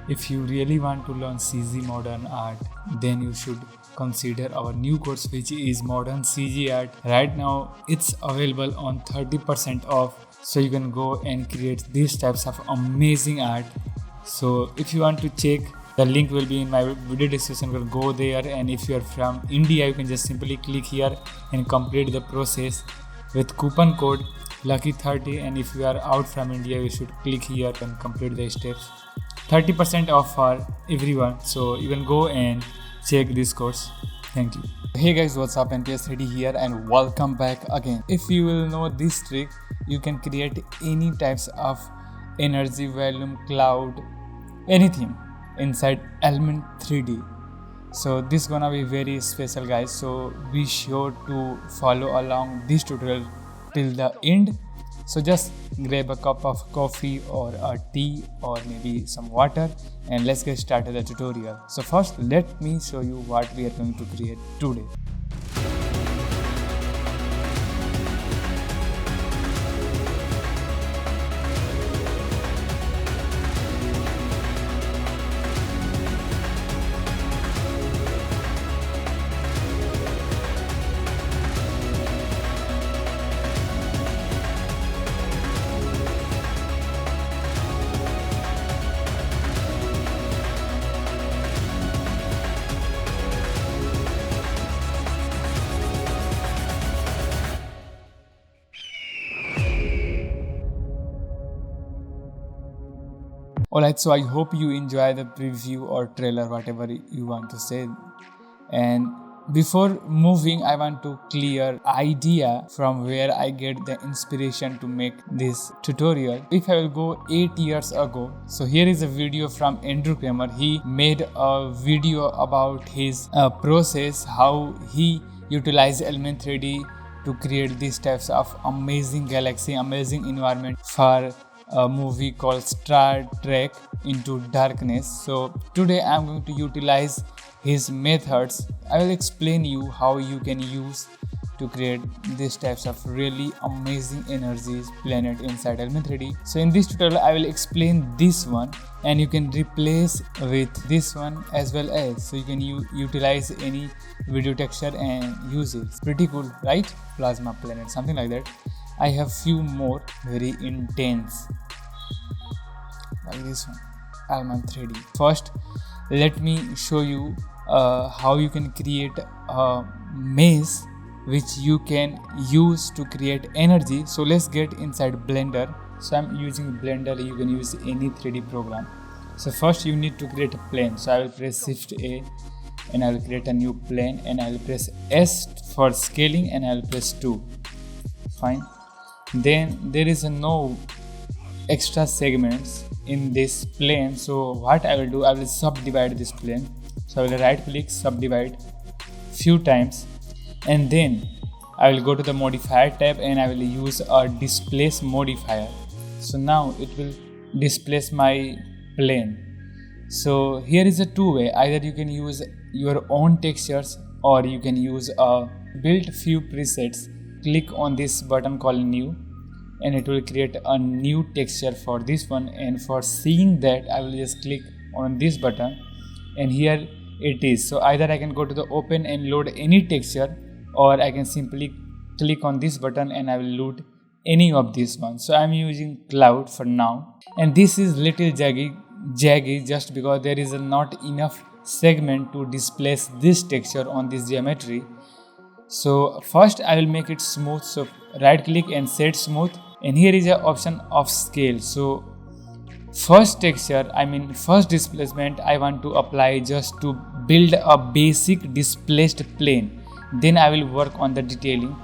If you really want to learn CG modern art, then you should consider our new course, which is Modern CG Art. Right now it's available on 30% off, so you can go and create these types of amazing art. So if you want to check, the link will be in my video description. You can go there, and if you are from India, you can just simply click here and complete the process with coupon code lucky30, and if you are out from India, you should click here and complete the steps. 30% off for everyone, so you can go and check this course. Thank you. Hey guys, what's up? NPS Ready here and welcome back again. If you will know this trick, you can create any types of energy, volume, cloud, anything inside Element 3D. So this is gonna be very special, guys, so be sure to follow along this tutorial till the end. So just grab a cup of coffee or a tea or maybe some water, and let's get started the tutorial. So first let me show you what we are going to create today. Alright, so I hope you enjoy the preview or trailer, whatever you want to say. And before moving, I want to clear idea from where I get the inspiration to make this tutorial. If I will go 8 years ago, so here is a video from Andrew Kramer. He made a video about his process, how he utilized Element 3D to create these types of amazing galaxy, amazing environment for a movie called Star Trek Into Darkness. So today I'm going to utilize his methods. I will explain you how you can use to create these types of really amazing energies planet inside Element 3D. So in this tutorial I will explain this one, and you can replace with this one as well as, so you can utilize any video texture and use it. It's pretty cool, right? Plasma planet, something like that. I have few more very intense like this one, Element 3D. First let me show you how you can create a maze which you can use to create energy. So let's get inside Blender. So I'm using Blender, you can use any 3D program. So first you need to create a plane. So I will press Shift A and I will create a new plane, and I will press S for scaling, and I will press 2. Fine. Then there is no extra segments in this plane, so what I will do, I will subdivide this plane. So I will right click, subdivide few times, and then I will go to the modifier tab and I will use a displace modifier. So now it will displace my plane. So here is a two-way, either you can use your own textures or you can use a build few presets. Click on this button called new, and it will create a new texture for this one. And for seeing that, I will just click on this button, and here it is. So either I can go to the open and load any texture, or I can simply click on this button and I will load any of these ones. So I'm using cloud for now, and this is little jaggy just because there is not enough segment to displace this texture on this geometry. So first I will make it smooth. So right click and set smooth, and here is an option of scale. So first texture, first displacement I want to apply just to build a basic displaced plane. Then I will work on the detailing.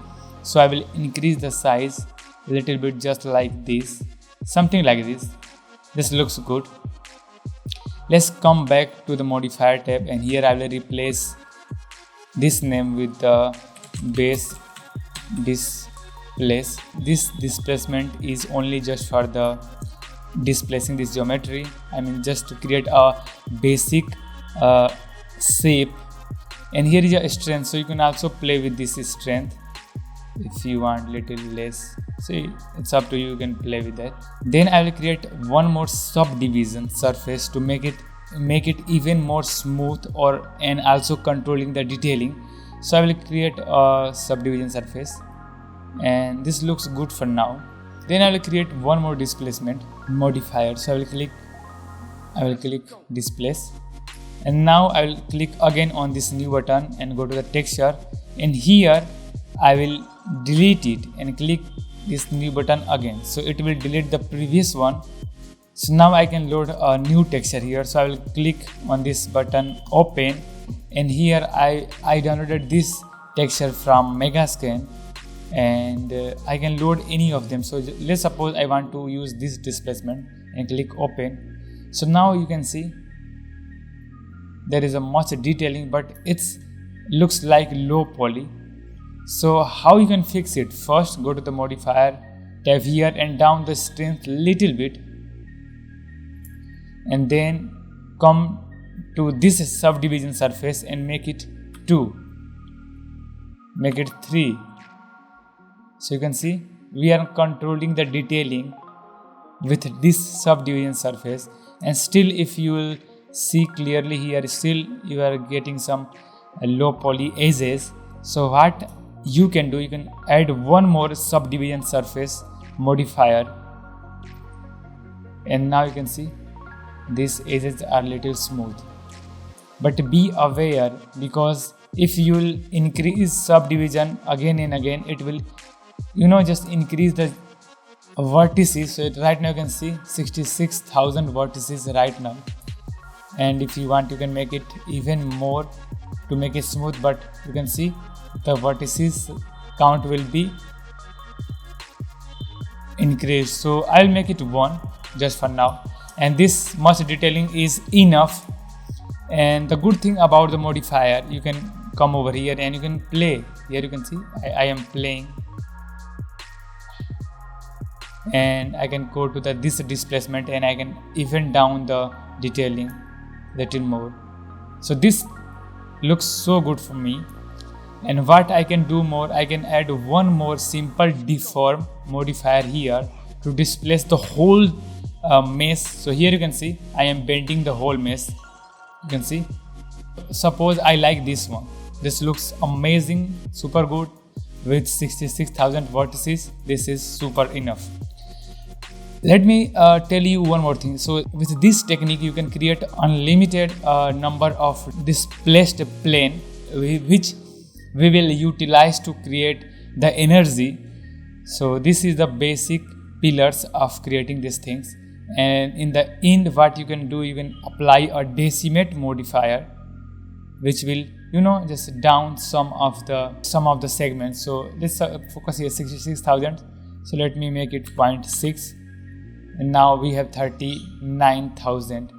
So I will increase the size a little bit, just like this, something like this. This looks good. Let's come back to the modifier tab, and here I will replace this name with the base displace. This displacement is only just for the displacing this geometry, just to create a basic shape. And here is a strength, so you can also play with this strength if you want little less. See, it's up to you, you can play with that. Then I will create one more subdivision surface to make it make it even more smooth and also controlling the detailing. So I will create a subdivision surface, and this looks good for now. Then I will create one more displacement modifier. So I will click displace, and now I will click again on this new button and go to the texture, and here I will delete it and click this new button again, so it will delete the previous one. So now I can load a new texture here. So I will click on this button open, and here I downloaded this texture from Megascan, and I can load any of them. So let's suppose I want to use this displacement and click open. So now you can see there is a much detailing, but it's looks like low poly. So how you can fix it? First, go to the modifier tab here and down the strength little bit, and then come to this subdivision surface and make it 2, make it 3. So you can see we are controlling the detailing with this subdivision surface, and still if you will see clearly here, still you are getting some low poly edges. So what you can do, you can add one more subdivision surface modifier, and now you can see these edges are little smooth. But be aware, because if you will increase subdivision again and again, it will just increase the vertices. So right now you can see 66,000 vertices right now, and if you want you can make it even more to make it smooth, but you can see the vertices count will be increased. So I'll make it 1 just for now, and this much detailing is enough. And the good thing about the modifier, you can come over here and you can play. Here you can see I am playing, and I can go to this displacement and I can even down the detailing little more. So this looks so good for me. And what I can do more, I can add one more simple deform modifier here to displace the whole mesh. So here you can see I am bending the whole mesh. You can see, suppose I like this one. This looks amazing, super good with 66,000 vertices. This is super enough. Let me tell you one more thing. So with this technique you can create unlimited number of displaced plane, which we will utilize to create the energy. So this is the basic pillars of creating these things. And in the end, what you can do, you can apply a decimate modifier, which will just down some of the segments. So let's focus here 66,000. So let me make it 0.6, and now we have 39,000,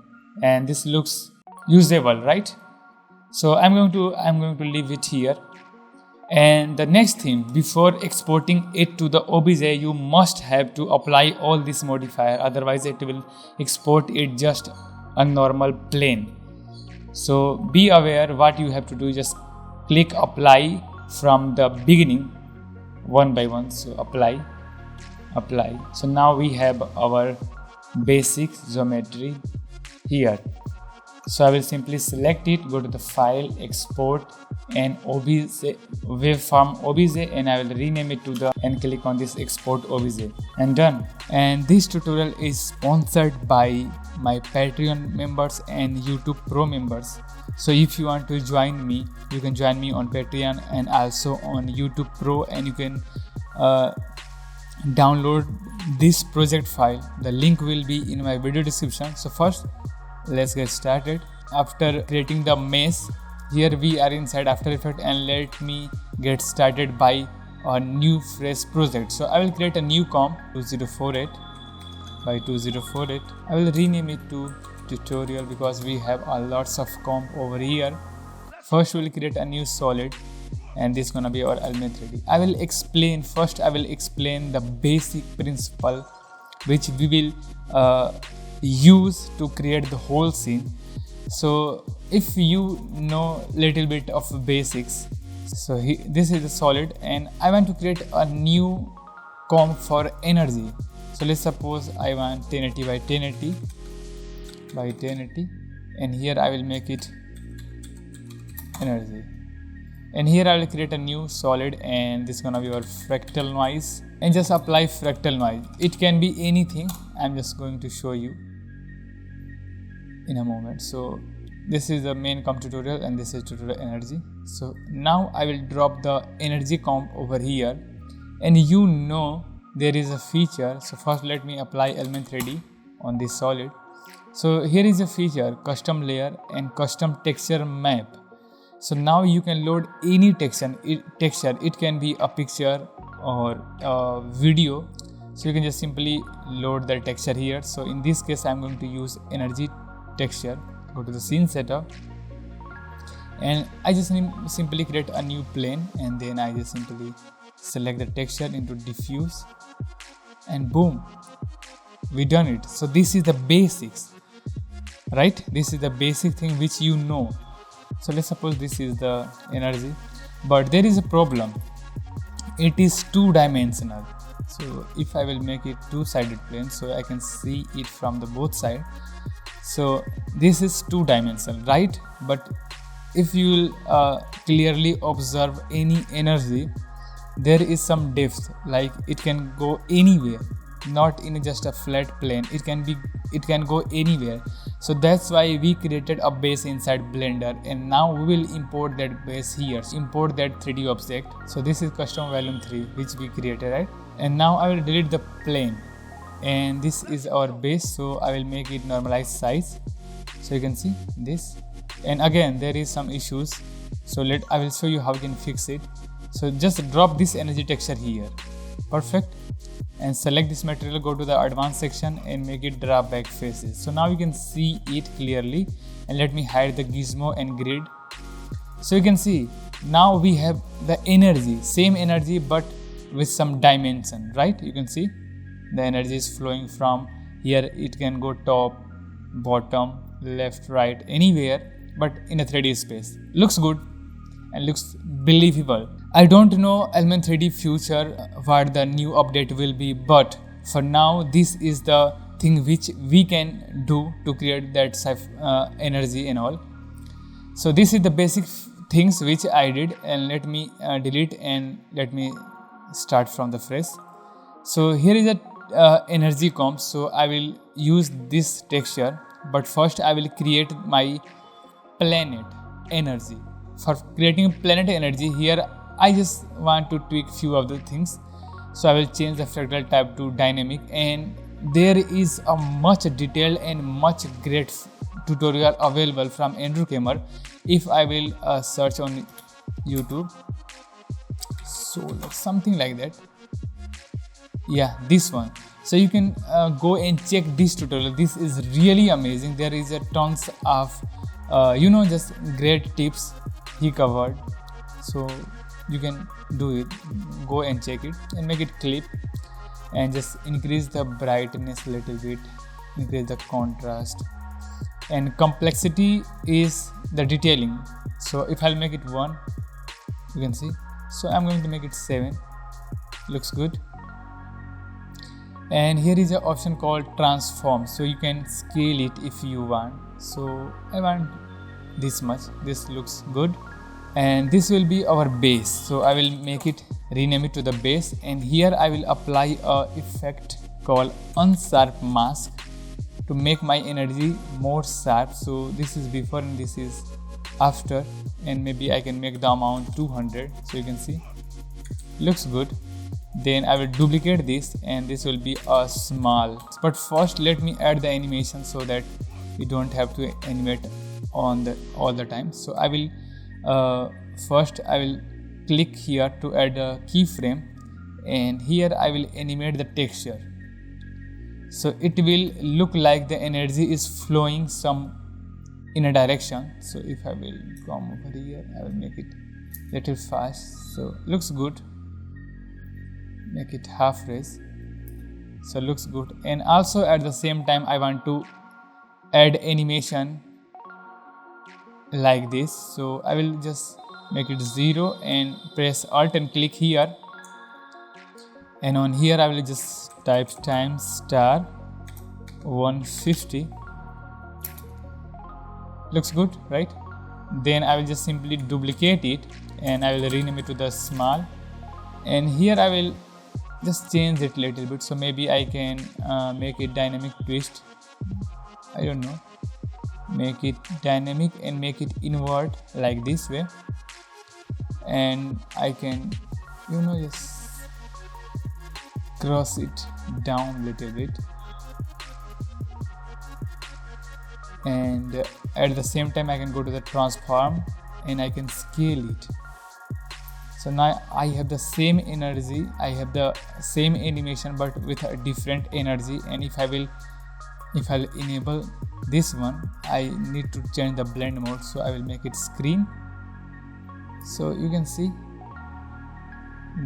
and this looks usable, right? So I'm going to leave it here. And the next thing, before exporting it to the OBJ, you must have to apply all this modifier, otherwise it will export it just a normal plane. So be aware what you have to do, just click apply from the beginning one by one. So apply. So now we have our basic geometry here. So I will simply select it, go to the file, export, and OBJ, waveform OBJ, and I will rename it to and click on this export OBJ, and done. And this tutorial is sponsored by my Patreon members and YouTube Pro members. So if you want to join me, you can join me on Patreon and also on YouTube Pro, and you can download this project file. The link will be in my video description. So first, let's get started. After creating the mesh, here we are inside After Effects, and let me get started by a new fresh project. So I will create a new comp 2048 by 2048. I will rename it to tutorial because we have a lots of comp over here. First we will create a new solid, and this is gonna be our element 3D. I will explain the basic principle which we will use to create the whole scene. So if you know little bit of basics, so this is the solid, and I want to create a new comp for energy. So let's suppose I want 1080 by 1080 by 1080, and here I will make it energy, and here I will create a new solid, and this is gonna be our fractal noise, and just apply fractal noise. It can be anything. I'm just going to show you in a moment. So this is the main comp tutorial, and this is tutorial energy. So now I will drop the energy comp over here, and you know there is a feature. So first let me apply element 3D on this solid. So here is a feature, custom layer and custom texture map. So now you can load any texture. It can be a picture or a video. So you can just simply load the texture here. So in this case I'm going to use energy texture. Go to the scene setup, and I just simply create a new plane, and then I just simply select the texture into diffuse, and boom, we done it. So this is the basics, right? This is the basic thing which you know. So let's suppose this is the energy, but there is a problem. It is two-dimensional. So if I will make it two-sided plane, so I can see it from the both sides. So this is two-dimensional, right? But if you will clearly observe any energy, there is some depth, like it can go anywhere, not in just a flat plane. It can go anywhere. So that's why we created a base inside Blender, and now we will import that base here. Import that 3D object. So this is custom volume 3 which we created, right? And now I will delete the plane, and this is our base. So I will make it normalized size, so you can see this. And again there is some issues, so I will show you how you can fix it. So just drop this energy texture here, perfect, and select this material, go to the advanced section and make it drop back faces. So now you can see it clearly, and let me hide the gizmo and grid. So you can see now we have the energy, same energy but with some dimension, right? You can see the energy is flowing from here. It can go top, bottom, left, right, anywhere, but in a 3D space. Looks good and looks believable. I don't know Element 3D future what the new update will be, but for now this is the thing which we can do to create that energy and all. So this is the basic things which I did, and let me delete and let me start from the fresh. So here is a energy comp. So I will use this texture, but first I will create my planet energy. For creating planet energy, here I just want to tweak few of the things. So I will change the fractal type to dynamic, and there is a much detailed and much great tutorial available from Andrew Kramer if I will search on YouTube. So like something like that, yeah, this one. So you can go and check this tutorial. This is really amazing. There is a tons of just great tips he covered. So you can do it, go and check it and make it clip, and just increase the brightness a little bit, increase the contrast, and complexity is the detailing. So if I'll make it 1, you can see. So I'm going to make it 7. Looks good. And here is an option called transform, so you can scale it if you want. So I want this much. This looks good, and this will be our base. So I will make it, rename it to the base, and here I will apply a effect called unsharp mask to make my energy more sharp. So this is before and this is after, and maybe I can make the amount 200. So you can see looks good. Then I will duplicate this, and this will be a small. But first let me add the animation so that we don't have to animate on all the time. So I will first I will click here to add a keyframe, and here I will animate the texture. So it will look like the energy is flowing some in a direction. So if I will come over here, I will make it little fast. So looks good. Make it half raise. So looks good. And also at the same time I want to add animation like this. So I will just make it 0 and press Alt and click here, and on here I will just type time star 150, Looks good, right? Then I will just simply duplicate it and I will rename it to the small, and here I will just change it a little bit. So maybe I can make it dynamic twist, I don't know, make it dynamic and make it invert like this way, and I can, you know, just cross it down a little bit, and at the same time I can go to the transform and I can scale it. So now I have the same energy, I have the same animation but with a different energy, and if I'll enable this one, I need to change the blend mode, so I will make it screen. So you can see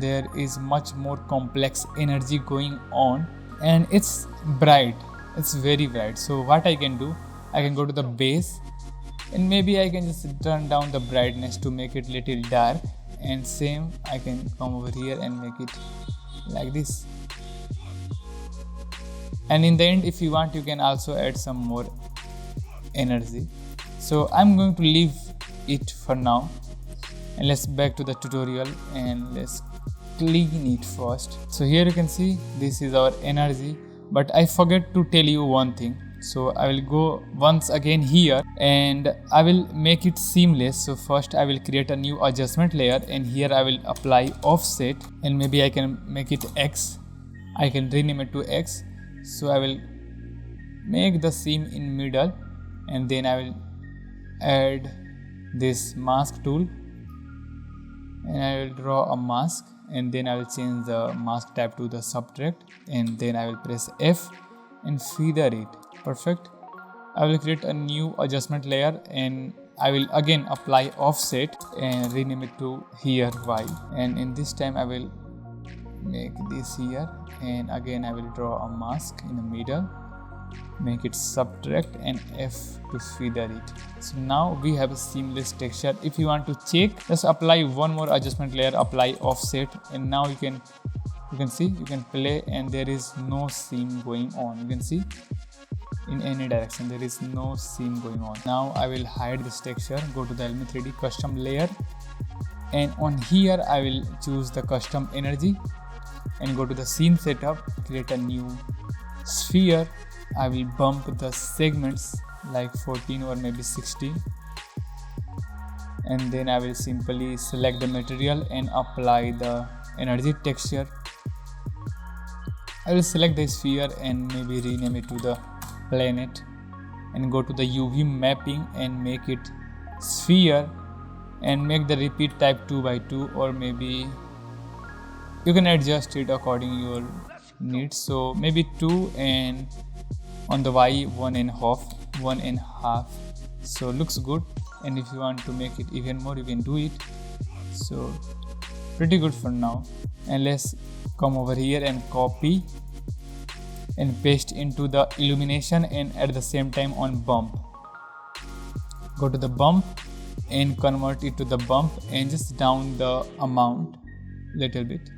there is much more complex energy going on, and it's bright, it's very bright. So what I can do, I can go to the base and maybe I can just turn down the brightness to make it little dark, and same I can come over here and make it like this. And in the end, if you want, you can also add some more energy. So I'm going to leave it for now, and let's back to the tutorial and let's clean it first. So here you can see this is our energy, but I forget to tell you one thing. So I will go once again here and I will make it seamless. So first I will create a new adjustment layer, and here I will apply offset, and maybe I can make it X. I can rename it to X. So I will make the seam in middle, and then I will add this mask tool and I will draw a mask, and then I will change the mask type to the subtract, and then I will press F and feather it. Perfect. I will create a new adjustment layer and I will again apply offset and rename it to here Y, and in this time I will make this here, and again I will draw a mask in the middle, make it subtract and F to feather it. So now we have a seamless texture. If you want to check, just apply one more adjustment layer, apply offset, and now you can see, you can play and there is no seam going on. You can see in any direction there is no seam going on. Now I will hide this texture, go to the Element 3D custom layer, and on here I will choose the custom energy and go to the scene setup, create a new sphere. I will bump the segments like 14 or maybe 16, and then I will simply select the material and apply the energy texture. I will select the sphere and maybe rename it to the planet, and go to the UV mapping and make it sphere, and make the repeat type 2x2, or maybe you can adjust it according to your needs. So maybe 2, and on the Y 1.5. So looks good, and if you want to make it even more you can do it. So pretty good for now, and let's come over here and copy and paste into the illumination, and at the same time on bump, go to the bump and convert it to the bump and just down the amount little bit.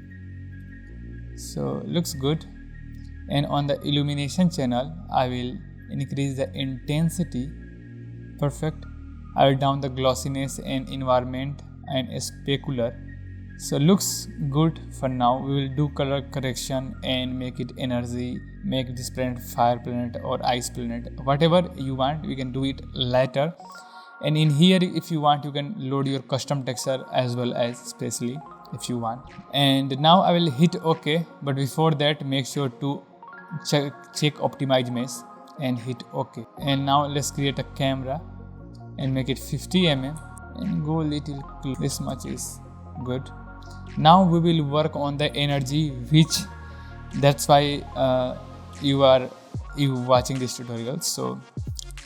So looks good. And on the illumination channel I will increase the intensity. Perfect. I will down the glossiness and environment and specular. So looks good for now. We will do color correction and make it energy, make this planet fire planet or ice planet, whatever you want we can do it later. And in here if you want you can load your custom texture as well as spatially if you want. And now I will hit OK, but before that make sure to check optimize mesh and hit OK. And now let's create a camera and make it 50 mm and go little close. This much is good. Now we will work on the energy, which that's why you watching this tutorial. So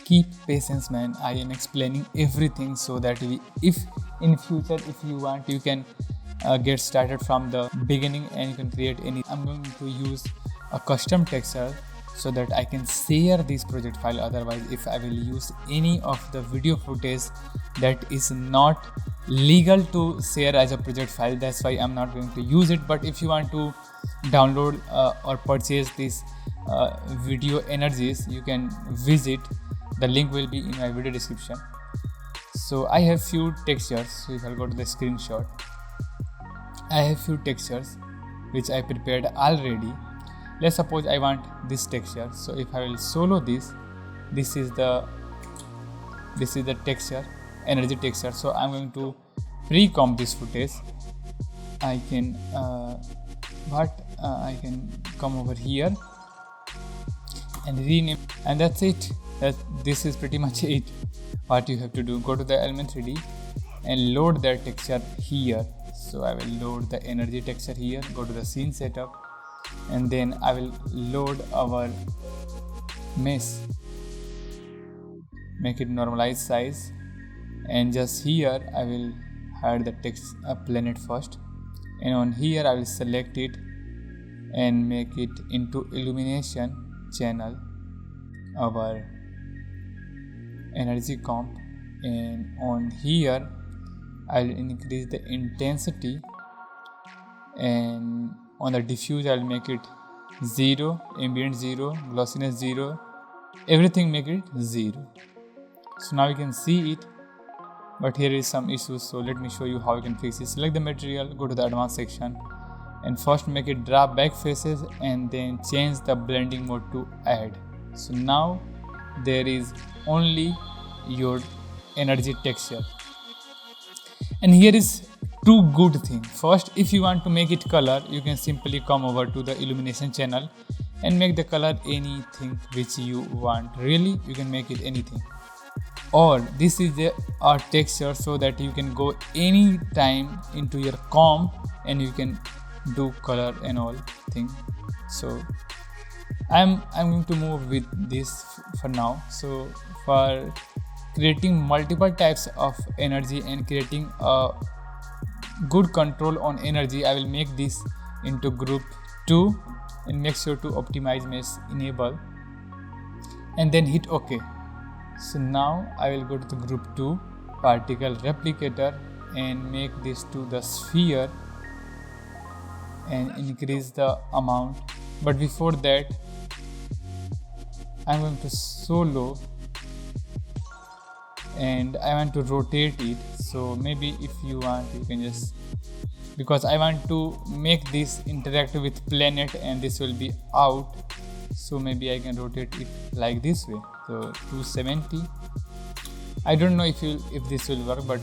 keep patience man, I am explaining everything so that if in future if you want you can get started from the beginning and you can create any. I'm going to use a custom texture so that I can share this project file. Otherwise if I will use any of the video footage that is not legal to share as a project file, that's why I'm not going to use it. But if you want to download or purchase these video energies, you can visit The link will be in my video description. So I have few textures. So if I go to the screenshot, I have few textures which I prepared already. Let's suppose I want this texture. So if I will solo this is the texture, energy texture. So I'm going to pre-comp this footage. I can I can come over here and rename, and that's it. This is pretty much it. What you have to do, go to the element 3D and load that texture here. So I will load the energy texture here, go to the scene setup, and then I will load our mesh, make it normalized size, and just here I will hide the text planet first, and on here I will select it and make it into illumination channel, our energy comp, and on here I'll increase the intensity, and on the diffuse I'll make it 0, ambient 0, glossiness 0, everything make it 0. So now you can see it, but here is some issues, so let me show you how you can fix it. Select the material, go to the advanced section, and first make it drop back faces, and then change the blending mode to add. So now there is only your energy texture. And here is two good things. First, if you want to make it color, you can simply come over to the illumination channel and make the color anything which you want. Really, you can make it anything. Or this is a texture, so that you can go any time into your comp and you can do color and all thing. So I'm going to move with this for now. So for creating multiple types of energy and creating a good control on energy, I will make this into group 2 and make sure to optimize mesh enable, and then hit OK. So now I will go to the group 2 particle replicator and make this to the sphere and increase the amount. But before that, I'm going to solo and I want to rotate it. So maybe if you want, you can just, because I want to make this interact with planet and this will be out, so maybe I can rotate it like this way. So 270. I don't know if this will work, but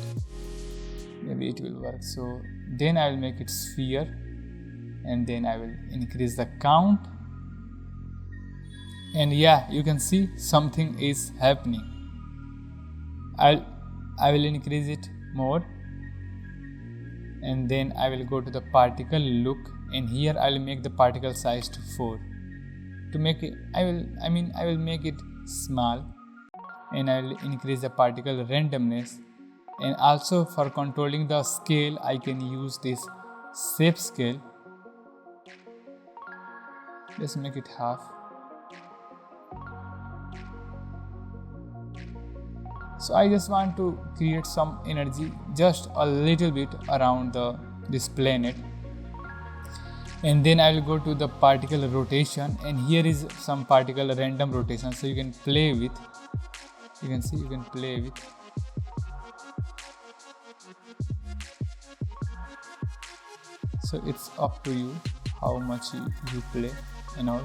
maybe it will work. So then I will make it sphere, and then I will increase the count, and yeah, you can see something is happening. I will increase it more, and then I will go to the particle look, and here I will make the particle size to 4. To make it, I will make it small, and I will increase the particle randomness, and also for controlling the scale I can use this shape scale. Let's make it half. So I just want to create some energy just a little bit around this planet, and then I will go to the particle rotation, and here is some particle random rotation, so you can play with. You can see you can play with. So it's up to you how much you play and all.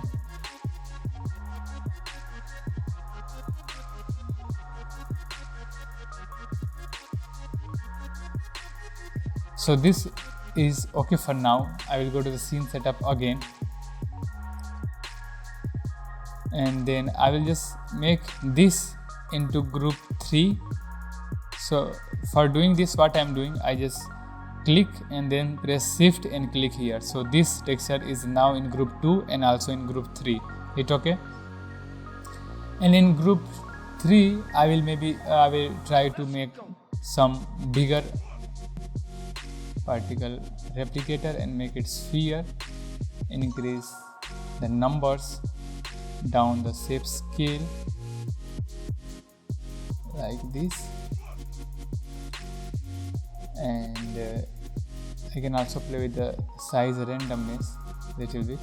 So this is okay for now. I will go to the scene setup again, and then I will just make this into group 3. So for doing this, what I am doing, I just click and then press shift and click here. So this texture is now in group 2 and also in group 3. Hit OK. And in group 3, I will try to make some bigger particle replicator and make it sphere, and increase the numbers down the shape scale like this, and I can also play with the size randomness little bit,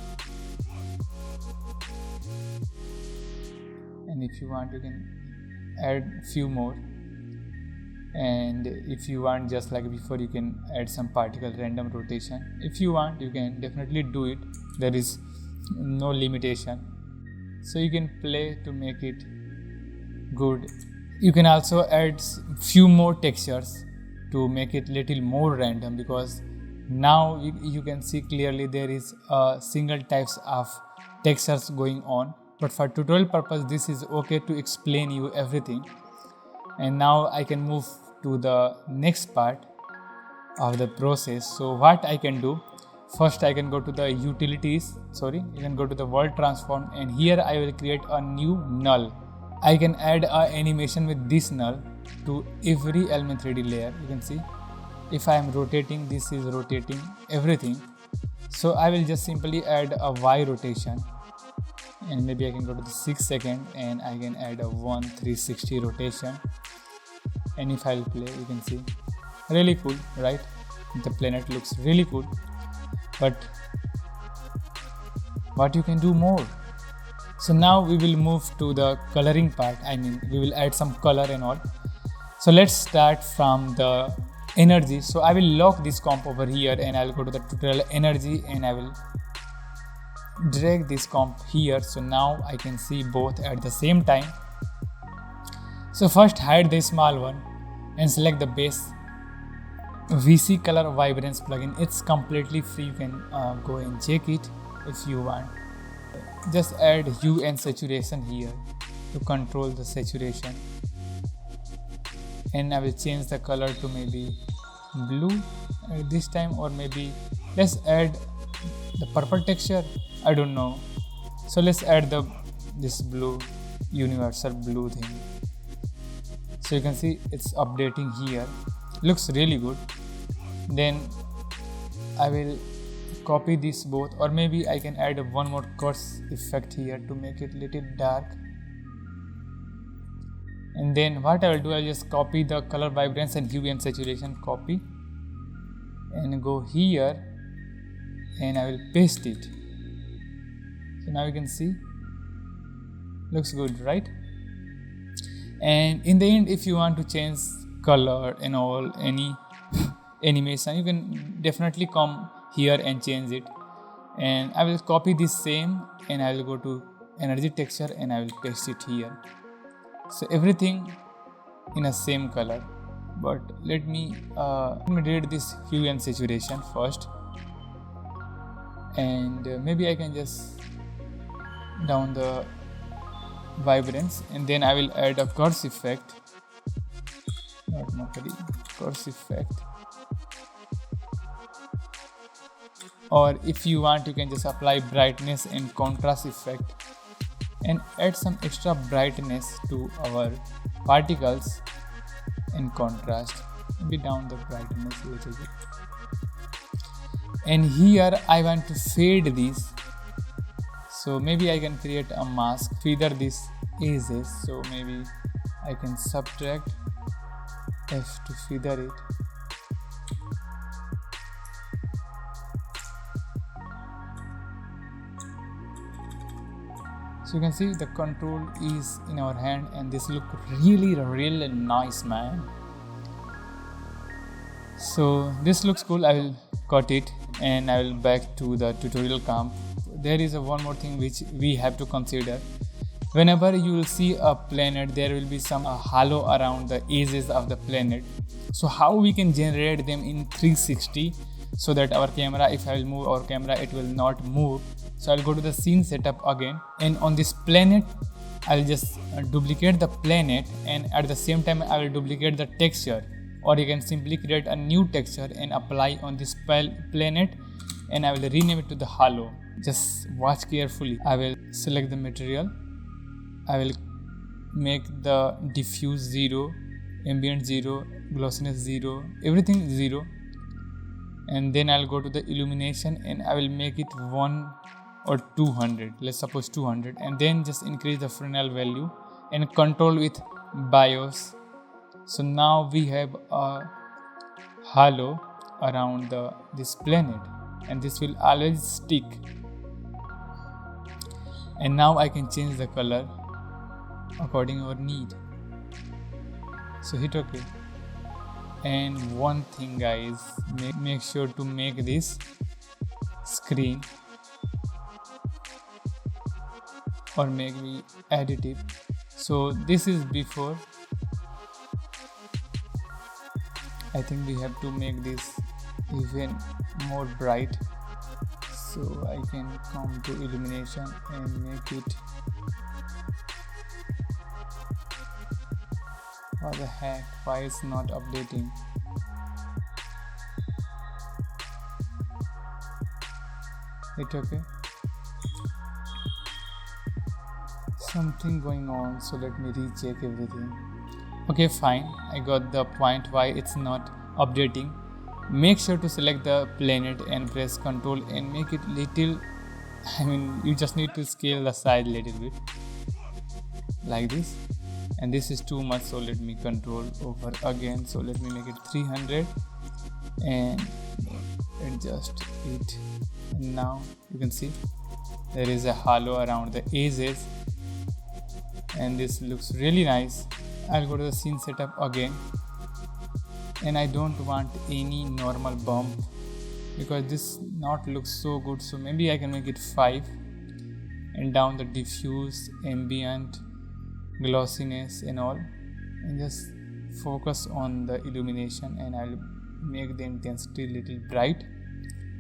and if you want you can add few more, and if you want, just like before, you can add some particle random rotation. If you want, you can definitely do it. There is no limitation, so you can play to make it good. You can also add few more textures to make it little more random, because now you can see clearly there is a single types of textures going on, but for tutorial purpose this is okay to explain you everything. And now I can move to the next part of the process. So what I can do, first I can go to the utilities, you can go to the world transform, and here I will create a new null. I can add a animation with this null to every element 3D layer. You can see if I am rotating, this is rotating everything. So I will just simply add a Y rotation, and maybe I can go to the 6 second and I can add a 360 rotation. And if I'll play, you can see really cool, right? The planet looks really cool. But what you can do more? So now we will move to the coloring part. I mean, we will add some color and all. So let's start from the energy. So I will lock this comp over here, and I'll go to the tutorial energy, and I will drag this comp here. So now I can see both at the same time. So first hide the small one and select the base VC color vibrance plugin. It's completely free. You can go and check it if you want. Just add hue and saturation here to control the saturation, and I will change the color to maybe blue at this time, or maybe let's add the purple texture. I don't know. So let's add this blue, universal blue thing. So you can see it's updating here. Looks really good. Then I will copy this both, or maybe I can add one more curse effect here to make it little dark. And then what I will do, I'll just copy the color vibrance and hue and saturation, copy, and go here, and I will paste it. So now you can see, looks good, right? And in the end, if you want to change color and all, any animation, you can definitely come here and change it. And I will copy this same, and I will go to energy texture, and I will paste it here. So everything in a same color. But let me delete this hue and saturation first, and maybe I can just down the vibrance, and then I will add a curse effect, curse effect. Or if you want, you can just apply brightness and contrast effect and add some extra brightness to our particles and contrast. Maybe down the brightness a little bit. And here I want to fade this. So maybe I can create a mask, feather these edges. So maybe I can subtract F to feather it. So you can see the control is in our hand, and this look really nice, man. So this looks cool. I will cut it, and I will back to the tutorial comp. There is one more thing which we have to consider. Whenever you will see a planet, there will be some halo around the edges of the planet. So how we can generate them in 360 so that our camera, if I will move our camera, it will not move. So I'll go to the scene setup again, and on this planet I'll just duplicate the planet, and at the same time I will duplicate the texture. Or you can simply create a new texture and apply on this planet, and I will rename it to the halo. Just watch carefully. I will select the material. I will make the diffuse 0, ambient 0, glossiness 0, everything 0. And then I'll go to the illumination, and I will make it 1 or 200. Let's suppose 200, and then just increase the Fresnel value and control with BIOS. So now we have a halo around this planet, and this will always stick. And now I can change the color according to our need. So hit OK. And one thing guys, make sure to make this screen or maybe edit it. So this is before. I think we have to make this even more bright. So I can come to illumination and make it. What the heck, why it's not updating? Hit OK. Something going on, so let me recheck everything. Okay, fine, I got the point why it's not updating. Make sure to select the planet and press Ctrl and make it little, you just need to scale the size little bit like this, and this is too much, so let me control over again. So let me make it 300 and adjust it, and now you can see there is a halo around the edges and this looks really nice. I'll go to the scene setup again, and I don't want any normal bump because this not looks so good, so maybe I can make it 5 and down the diffuse, ambient, glossiness and all, and just focus on the illumination, and I'll make the intensity little bright,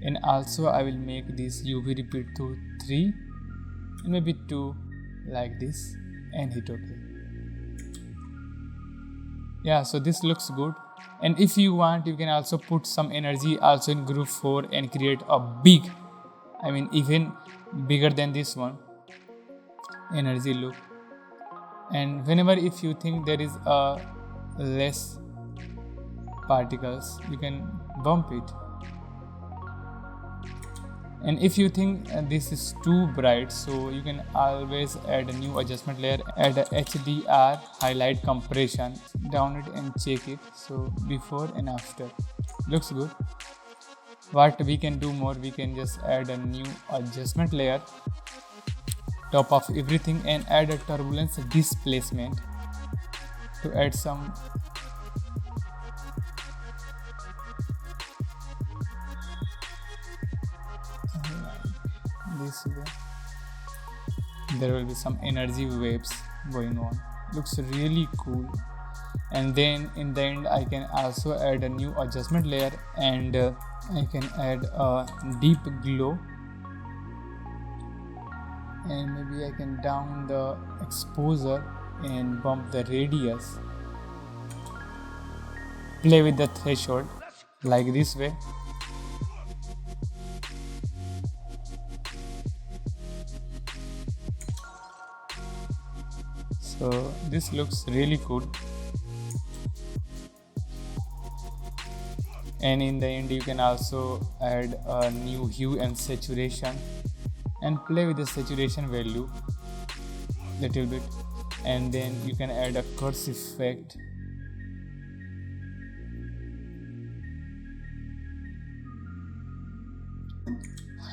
and also I will make this UV repeat to 3 and maybe 2 like this and hit OK. Yeah, so this looks good. And if you want, you can also put some energy also in group 4 and create a big, even bigger than this one energy look. And whenever if you think there is a less particles, you can bump it. And if you think this is too bright, so you can always add a new adjustment layer, add a HDR highlight compression, down it and check it. So before and after looks good. What we can do more, we can just add a new adjustment layer top of everything and add a turbulence displacement to add some this way. There will be some energy waves going on. Looks really cool. And then in the end I can also add a new adjustment layer, and I can add a deep glow, and maybe I can down the exposure and bump the radius, play with the threshold like this way. So this looks really cool, and in the end you can also add a new hue and saturation and play with the saturation value little bit, and then you can add a curse effect.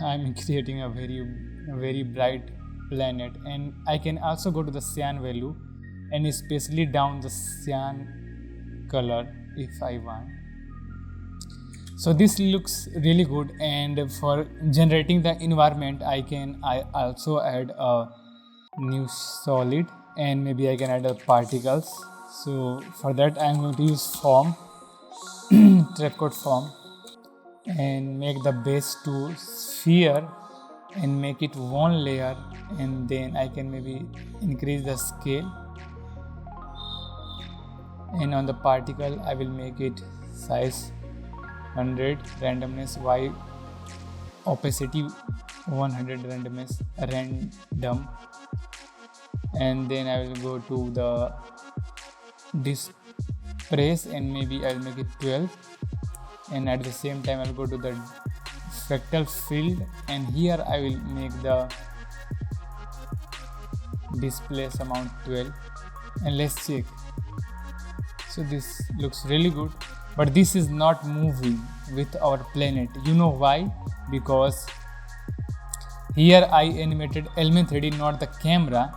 I'm creating a very bright planet, and I can also go to the cyan value and especially down the cyan color if I want. So this looks really good, and for generating the environment I also add a new solid, and maybe I can add a particles. So for that I'm going to use form trapcode form and make the base to sphere and make it one layer, and then I can maybe increase the scale, and on the particle I will make it size 100, randomness Y, opacity 100, randomness random, and then I will go to the displace and maybe I'll make it 12, and at the same time I'll go to the fractal field, and here I will make the displace amount 12, and let's check. So this looks really good, but this is not moving with our planet. You know why? Because here I animated element 3D, not the camera.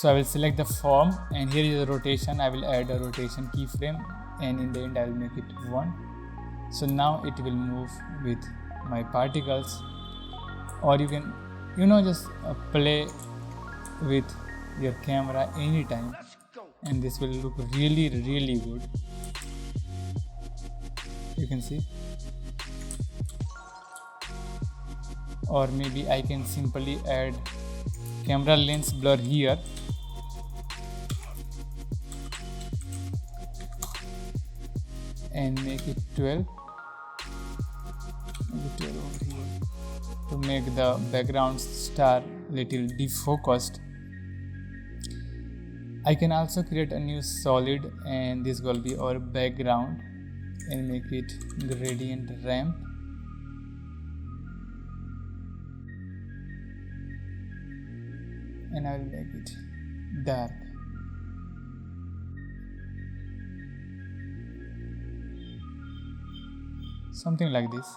So I will select the form, and here is the rotation. I will add a rotation keyframe, and in the end I will make it 1. So now it will move with my particles. Or you can just play with your camera anytime, and this will look really good. You can see. Or maybe I can simply add camera lens blur here, and make it 12. Maybe 12 over here to make the background star little defocused. I can also create a new solid, and this will be our background, and make it gradient ramp. And I will make it dark. Something like this.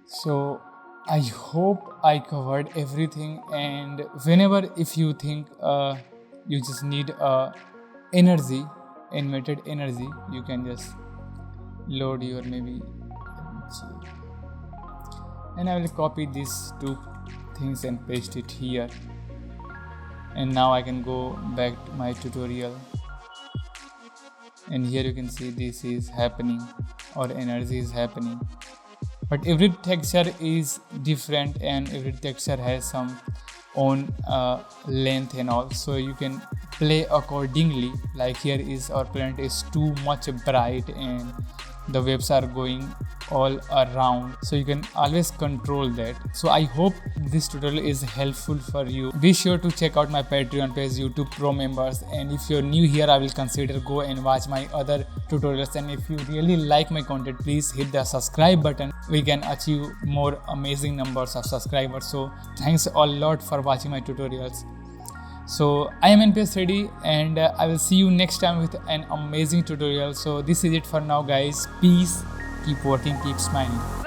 So I hope I covered everything, and whenever if you think you just need energy, animated energy, you can just load your maybe, and I will copy these 2 things and paste it here. And now I can go back to my tutorial, and here you can see this is happening, or energy is happening. But every texture is different, and every texture has some own length and all, so you can play accordingly. Like here is our planet is too much bright, and the waves are going all around, so you can always control that. So I hope this tutorial is helpful for you. Be sure to check out my Patreon page, YouTube Pro members, and if you're new here, I will consider go and watch my other tutorials. And if you really like my content, please hit the subscribe button. We can achieve more amazing numbers of subscribers. So thanks a lot for watching my tutorials. So I am NPS Ready, and I will see you next time with an amazing tutorial. So this is it for now, guys. Peace. Keep working, keep smiling.